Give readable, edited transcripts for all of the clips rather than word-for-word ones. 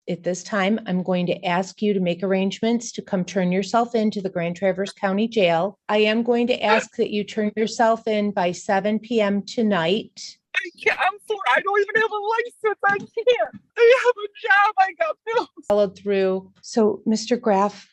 at this time, I'm going to ask you to make arrangements to come turn yourself into the Grand Traverse County Jail. I am going to ask that you turn yourself in by 7 p.m. tonight. I can't. I'm sorry. I don't even have a license. I can't. I have a job. I got bills. Followed through. So, Mr. Graff,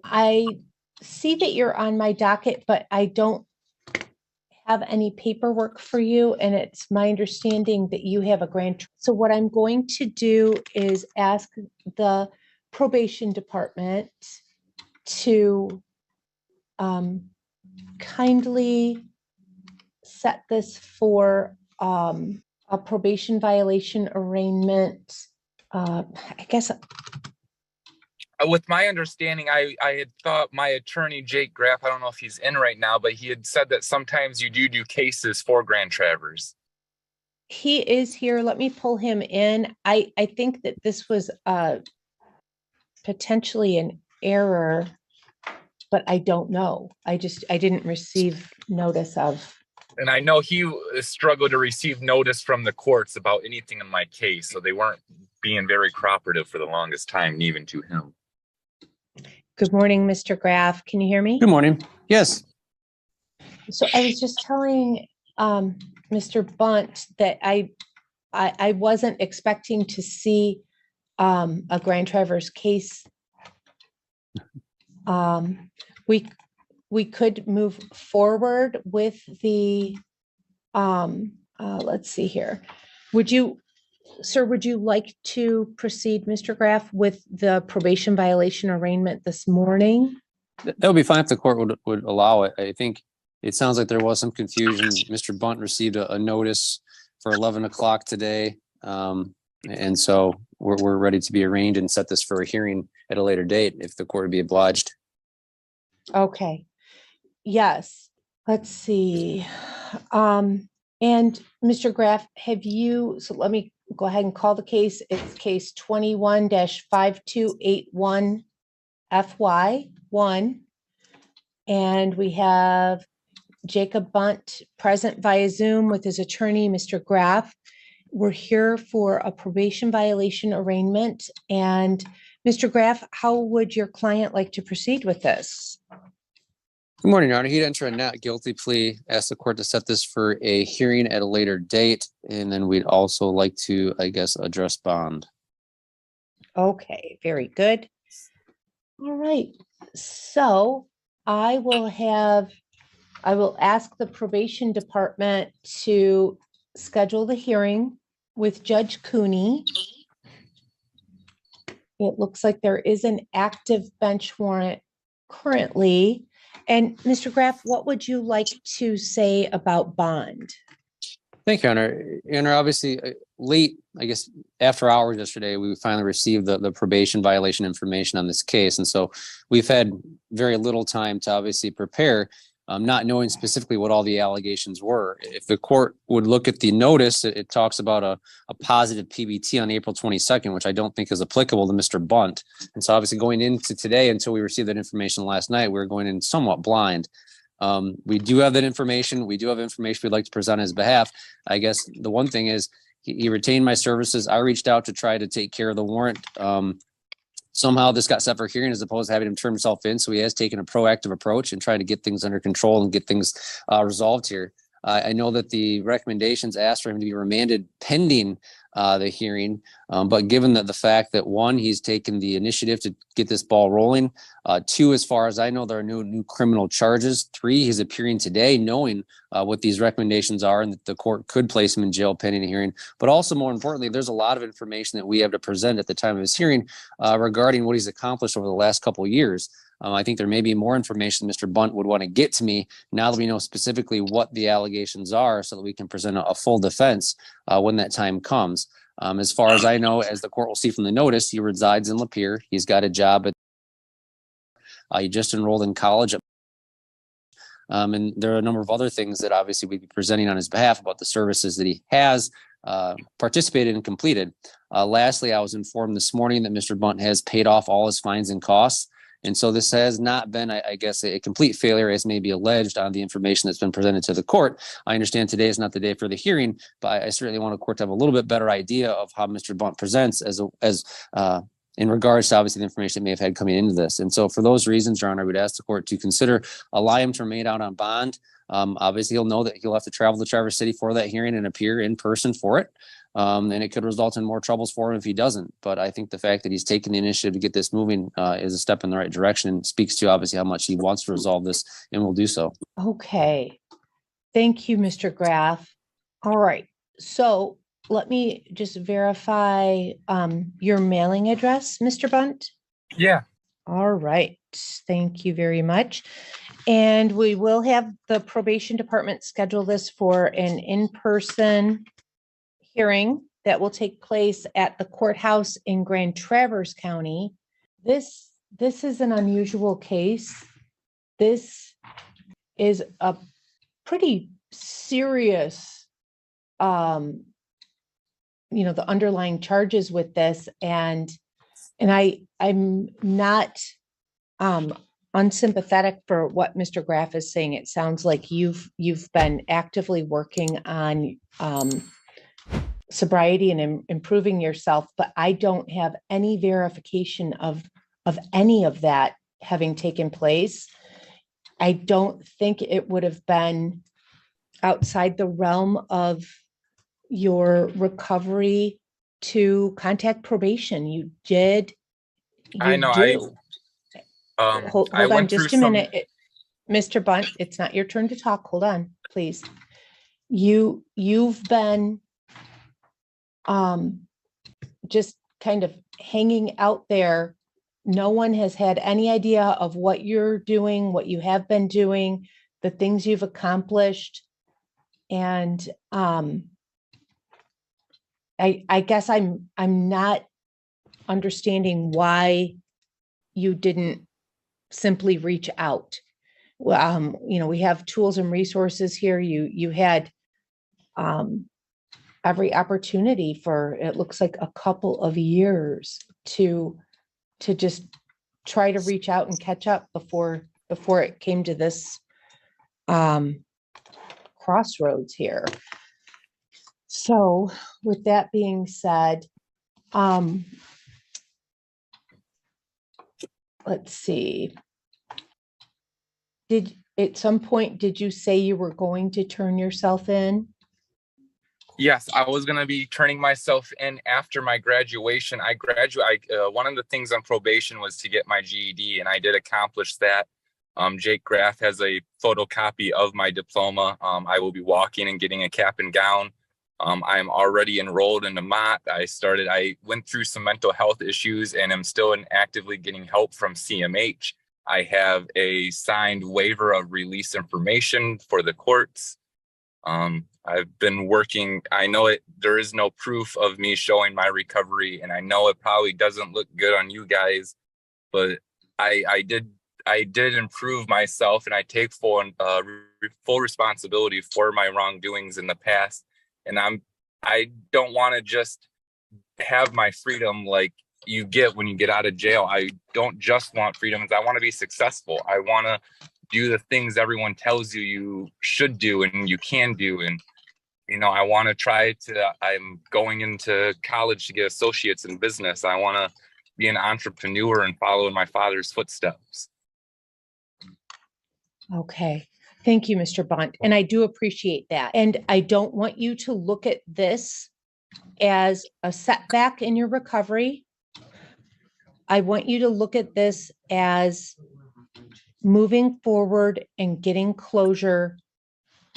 I see that you're on my docket, but I don't have any paperwork for you. And it's my understanding that you have a grant. So what I'm going to do is ask the probation department to kindly set this for a probation violation arraignment. I guess. With my understanding, I had thought my attorney, Jake Graff, I don't know if he's in right now, but he had said that sometimes you do cases for Grand Traverse. He is here. Let me pull him in. I think that this was potentially an error, but I don't know. I didn't receive notice of. And I know he struggled to receive notice from the courts about anything in my case, so they weren't being very cooperative for the longest time, even to him. Good morning, Mr. Graff. Can you hear me? Good morning. Yes. So I was just telling Mr. Bunt that I wasn't expecting to see a Grand Traverse case. We could move forward with the let's see here. Sir, would you like to proceed, Mr. Graff, with the probation violation arraignment this morning? That would be fine if the court would allow it. I think it sounds like there was some confusion. Mr. Bunt received a notice for 11 o'clock today. And so we're ready to be arraigned and set this for a hearing at a later date if the court would be obliged. Okay. Yes. Let's see. And Mr. Graff, so let me go ahead and call the case. It's case 21-5281 FY1. And we have Jacob Bunt present via Zoom with his attorney, Mr. Graff. We're here for a probation violation arraignment. And Mr. Graff, how would your client like to proceed with this? Good morning, Your Honor. He'd enter a not guilty plea, ask the court to set this for a hearing at a later date. And then we'd also like to, address bond. Okay, very good. All right. So I will ask the probation department to schedule the hearing with Judge Cooney. It looks like there is an active bench warrant currently. And Mr. Graff, what would you like to say about bond? Thank you, Your Honor. Your Honor, obviously late, after hours yesterday, we finally received the probation violation information on this case. And so we've had very little time to obviously prepare, not knowing specifically what all the allegations were. If the court would look at the notice, it talks about a positive PBT on April 22nd, which I don't think is applicable to Mr. Bunt. And so obviously going into today, until we received that information last night, we were going in somewhat blind. We do have that information. We do have information we'd like to present on his behalf. I guess the one thing is he retained my services. I reached out to try to take care of the warrant. Somehow this got set for hearing as opposed to having him turn himself in. So he has taken a proactive approach and trying to get things under control and get things resolved here. I know that the recommendations asked for him to be remanded pending the hearing. But given that the fact that one, he's taken the initiative to get this ball rolling. Two, as far as I know, there are no new criminal charges. Three, he's appearing today knowing what these recommendations are and that the court could place him in jail pending a hearing. But also more importantly, there's a lot of information that we have to present at the time of his hearing regarding what he's accomplished over the last couple of years. I think there may be more information Mr. Bunt would want to get to me now that we know specifically what the allegations are so that we can present a full defense when that time comes. As far as I know, as the court will see from the notice, he resides in Lapeer. He's got a job he just enrolled in college. And there are a number of other things that obviously we'd be presenting on his behalf about the services that he has participated and completed. Lastly, I was informed this morning that Mr. Bunt has paid off all his fines and costs. And so this has not been, I guess, a complete failure as may be alleged on the information that's been presented to the court. I understand today is not the day for the hearing, but I certainly want the court to have a little bit better idea of how Mr. Bunt presents as in regards to obviously the information that may have had coming into this. And so for those reasons, Your Honor, I would ask the court to consider allow him to remain out on bond. Obviously, he'll know that he'll have to travel to Traverse City for that hearing and appear in person for it. And it could result in more troubles for him if he doesn't. But I think the fact that he's taken the initiative to get this moving is a step in the right direction and speaks to obviously how much he wants to resolve this and will do so. Okay. Thank you, Mr. Graff. All right. So let me just verify your mailing address, Mr. Bunt. Yeah. All right. Thank you very much. And we will have the probation department schedule this for an in-person hearing that will take place at the courthouse in Grand Traverse County. This is an unusual case. This is a pretty serious, the underlying charges with this, and I'm not unsympathetic for what Mr. Graff is saying. It sounds like you've been actively working on sobriety and improving yourself, but I don't have any verification of any of that having taken place. I don't think it would have been outside the realm of your recovery to contact probation. You did. I know. Hold I on went just through a minute. Mr. Bunt, it's not your turn to talk. Hold on, please. You've been just kind of hanging out there. No one has had any idea of what you're doing, what you have been doing, the things you've accomplished. And I guess I'm not understanding why you didn't simply reach out. Well, we have tools and resources here. You had every opportunity for, it looks like, a couple of years to just try to reach out and catch up before it came to this crossroads here. So with that being said, let's see. At some point, did you say you were going to turn yourself in? Yes, I was going to be turning myself in after my graduation. One of the things on probation was to get my GED, and I did accomplish that. Jake Graff has a photocopy of my diploma. I will be walking and getting a cap and gown. I'm already enrolled in the MOT. I went through some mental health issues and am still actively getting help from CMH. I have a signed waiver of release information for the courts. I've been working. I know there is no proof of me showing my recovery, and I know it probably doesn't look good on you guys, but I did improve myself, and I take full responsibility for my wrongdoings in the past. And I don't want to just have my freedom like you get when you get out of jail. I don't just want freedoms. I want to be successful. I want to do the things everyone tells you should do and you can do. And, I want to I'm going into college to get associates in business. I want to be an entrepreneur and follow in my father's footsteps. Okay. Thank you, Mr. Bunt. And I do appreciate that. And I don't want you to look at this as a setback in your recovery. I want you to look at this as moving forward and getting closure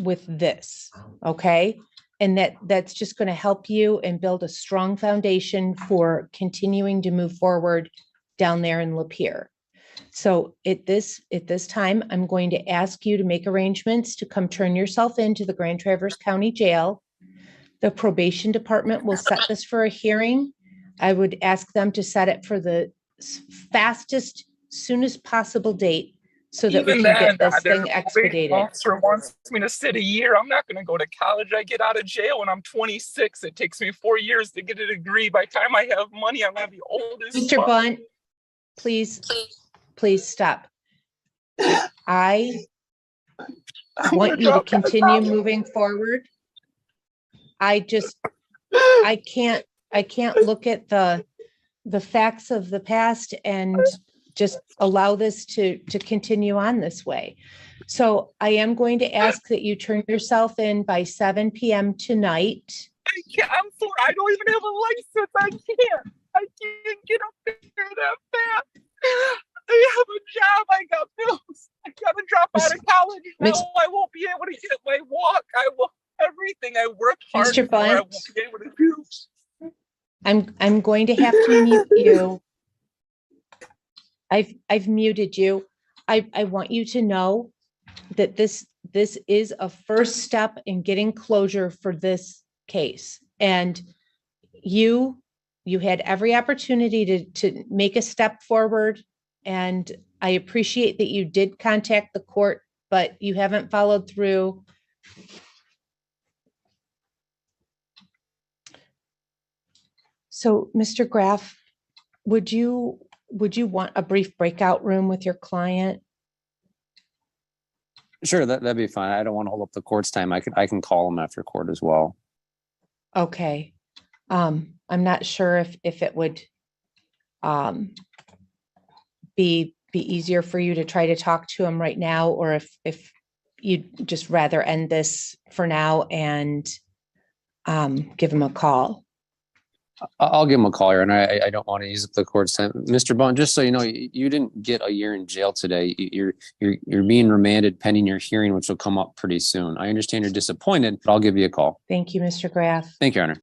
with this. Okay. And that's just going to help you and build a strong foundation for continuing to move forward down there in Lapeer. So at this time, I'm going to ask you to make arrangements to come turn yourself into the Grand Traverse County Jail. The probation department will set this for a hearing. I would ask them to set it for the fastest, soonest possible date so that we can get this thing expedited. Officer wants me to sit a year. I'm not going to go to college. I get out of jail when I'm 26. It takes me 4 years to get a degree. By the time I have money, I'm going to be old as Mr. fuck. Bunt, please please stop. I want you to continue moving forward. I can't look at the facts of the past and just allow this to continue on this way. So I am going to ask that you turn yourself in by 7 p.m. tonight. I'm sorry. I don't even have a license. I can't get up there that fast. I have a job. I got bills. I gotta drop out of college. No, I won't be able to get my walk. I will everything I worked hard Mr. for. I Bunt, won't be able to do. I'm going to have to mute you. I've muted you. I want you to know that this is a first step in getting closure for this case. And you had every opportunity to make a step forward. And I appreciate that you did contact the court, but you haven't followed through. So, Mr. Graff, would you want a brief breakout room with your client? Sure, that'd be fine. I don't want to hold up the court's time. I can call them after court as well. Okay. I'm not sure if it would be easier for you to try to talk to him right now, or if you'd just rather end this for now and give him a call. I'll give him a call here, and I don't want to use up the court's time. Mr. Bunt, just so you know, you didn't get a year in jail today. You're being remanded pending your hearing, which will come up pretty soon. I understand you're disappointed, but I'll give you a call. Thank you, Mr. Graff. Thank you, Your Honor.